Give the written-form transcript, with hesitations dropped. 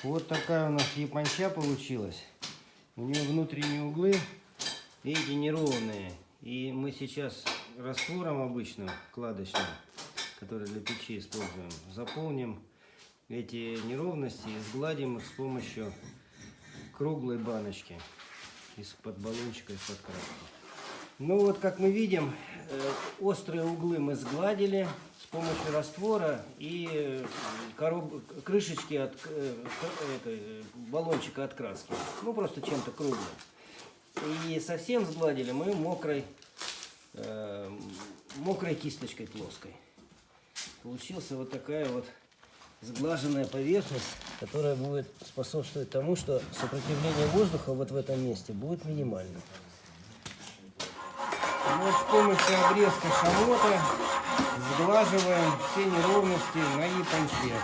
Вот такая у нас японча получилась. У нее внутренние углы, видите, неровные. И мы сейчас раствором обычным, кладочным, который для печи используем, заполним эти неровности и сгладим их с помощью круглой баночки из-под баллончика, из-под краски. Ну вот, как мы видим, острые углы мы сгладили с помощью раствора и крышечки от баллончика от краски. Ну, просто чем-то круглым. И совсем сгладили мы мокрой кисточкой плоской. Получился вот такая вот сглаженная поверхность, которая будет способствовать тому, что сопротивление воздуха вот в этом месте будет минимальным. Вот с помощью обрезка шамота сглаживаем все неровности на японче.